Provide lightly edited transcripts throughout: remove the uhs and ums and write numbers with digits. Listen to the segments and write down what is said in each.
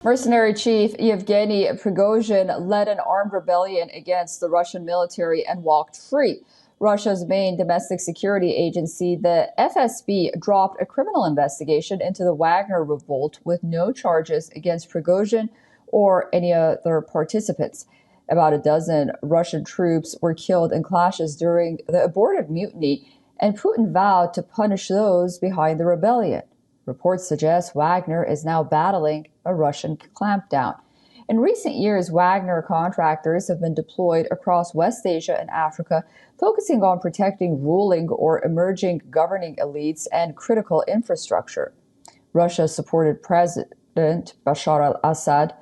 Mercenary chief Evgeni Prigosian led an armed rebellion against the Russian military and walked free. Russia's main domestic security agency, the FSB, dropped a criminal investigation into the Wagner Revolt with no charges against Prigosian or any other participants. About a dozen Russian troops were killed in clashes during the aborted mutiny, and Putin vowed to punish those behind the rebellion. Reports suggest Wagner is now battling a Russian clampdown. In recent years, Wagner contractors have been deployed across West Asia and Africa, focusing on protecting ruling or emerging governing elites and critical infrastructure. Russia-supported President Bashar al-Assad,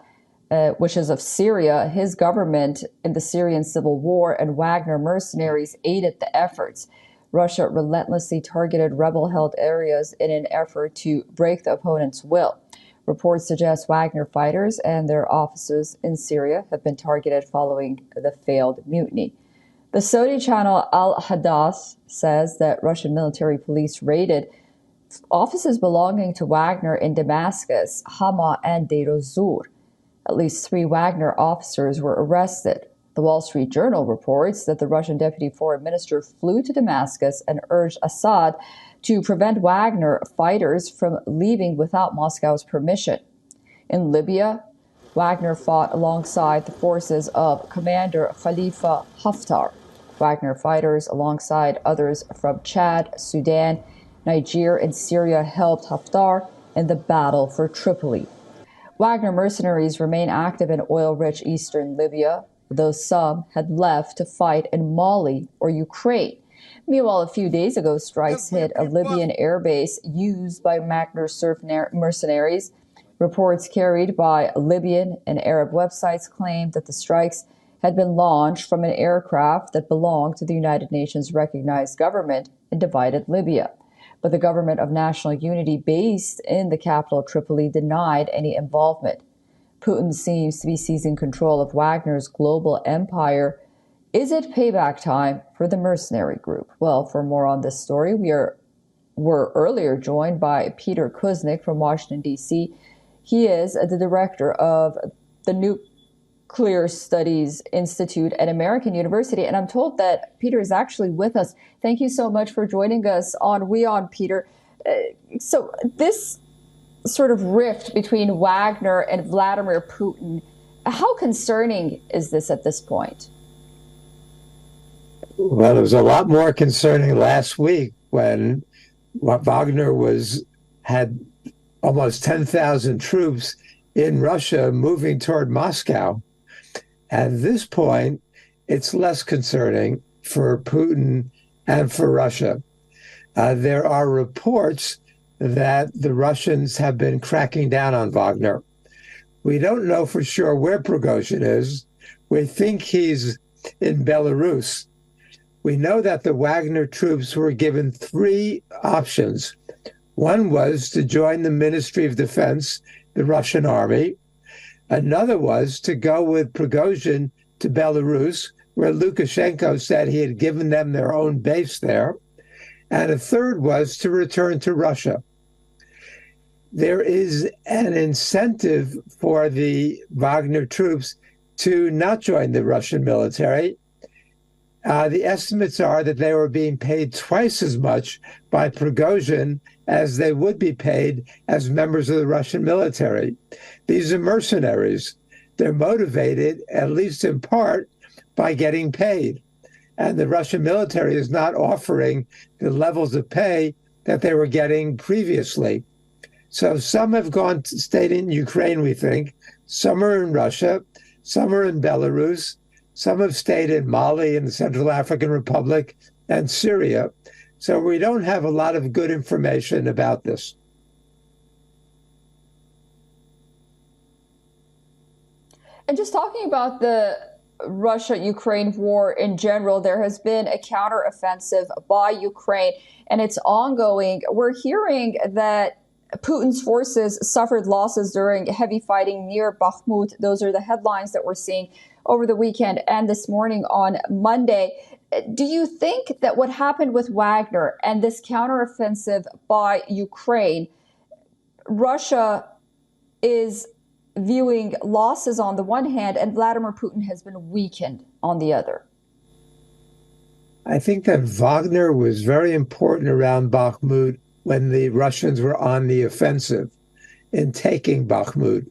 which is of Syria, his government in the Syrian civil war, and Wagner mercenaries aided the efforts. Russia relentlessly targeted rebel-held areas in an effort to break the opponent's will. Reports suggest Wagner fighters and their officers in Syria have been targeted following the failed mutiny. The Saudi channel Al Hadath says that Russian military police raided offices belonging to Wagner in Damascus, Hama, and Deir ez-Zor. At least 3 Wagner officers were arrested. The Wall Street Journal reports that the Russian deputy foreign minister flew to Damascus and urged Assad to prevent Wagner fighters from leaving without Moscow's permission. In Libya, Wagner fought alongside the forces of Commander Khalifa Haftar. Wagner fighters, alongside others from Chad, Sudan, Niger, and Syria, helped Haftar in the battle for Tripoli. Wagner mercenaries remain active in oil-rich eastern Libya, though some had left to fight in Mali or Ukraine. Meanwhile, a few days ago, strikes hit a Libyan airbase used by Wagner mercenaries. Reports carried by Libyan and Arab websites claimed that the strikes had been launched from an aircraft that belonged to the United Nations recognized government in divided Libya. But the government of national unity based in the capital Tripoli denied any involvement. Putin seems to be seizing control of Wagner's global empire. Is it payback time for the mercenary group? Well, for more on this story, we were earlier joined by Peter Kuznick from Washington, D.C. He is the director of the Nuclear Studies Institute at American University, and I'm told that Peter is actually with us. Thank you so much for joining us on WION, Peter. So this sort of rift between Wagner and Vladimir Putin, how concerning is this at this point? Well, it was a lot more concerning last week when Wagner had almost 10,000 troops in Russia moving toward Moscow. At this point, it's less concerning for Putin and for Russia. There are reports that the Russians have been cracking down on Wagner. We don't know for sure where Pregosian is. We think he's in Belarus. We know that the Wagner troops were given 3 options. One was to join the Ministry of Defense, the Russian army. Another was to go with Pregosian to Belarus, where Lukashenko said he had given them their own base there. And a third was to return to Russia. There is an incentive for the Wagner troops to not join the Russian military. The estimates are that they were being paid twice as much by Prigozhin as they would be paid as members of the Russian military. These are mercenaries. They're motivated, at least in part, by getting paid. And the Russian military is not offering the levels of pay that they were getting previously. So some have stayed in Ukraine, we think. Some are in Russia. Some are in Belarus. Some have stayed in Mali and the Central African Republic and Syria. So we don't have a lot of good information about this. And just talking about the Russia-Ukraine war in general, there has been a counteroffensive by Ukraine, and it's ongoing. We're hearing that Putin's forces suffered losses during heavy fighting near Bakhmut. Those are the headlines that we're seeing over the weekend and this morning on Monday. Do you think that what happened with Wagner and this counteroffensive by Ukraine, Russia is viewing losses on the one hand, and Vladimir Putin has been weakened on the other? I think that Wagner was very important around Bakhmut when the Russians were on the offensive in taking Bakhmut.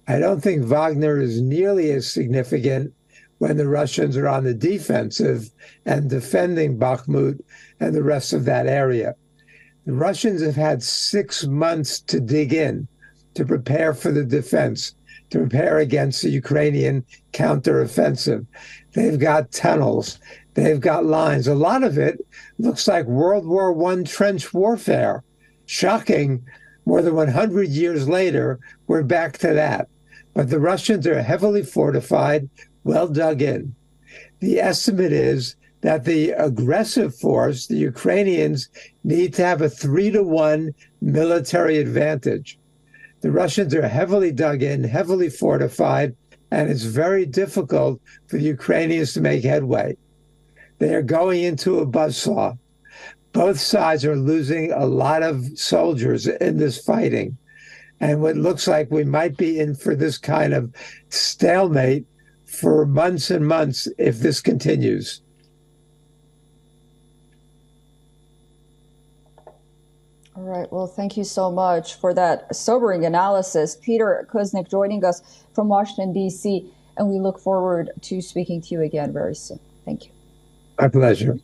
I don't think Wagner is nearly as significant when the Russians are on the defensive and defending Bakhmut and the rest of that area. The Russians have had 6 months to dig in, to prepare for the defense, to prepare against the Ukrainian counteroffensive. They've got tunnels. They've got lines. A lot of it looks like World War I trench warfare. Shocking. More than 100 years later, we're back to that. But the Russians are heavily fortified, well dug in. The estimate is that the aggressive force, the Ukrainians, need to have a 3-to-1 military advantage. The Russians are heavily dug in, heavily fortified, and it's very difficult for the Ukrainians to make headway. They are going into a buzzsaw. Both sides are losing a lot of soldiers in this fighting. And what looks like we might be in for this kind of stalemate for months and months if this continues. All right. Well, thank you so much for that sobering analysis. Peter Kuznick joining us from Washington, D.C., and we look forward to speaking to you again very soon. Thank you. My pleasure.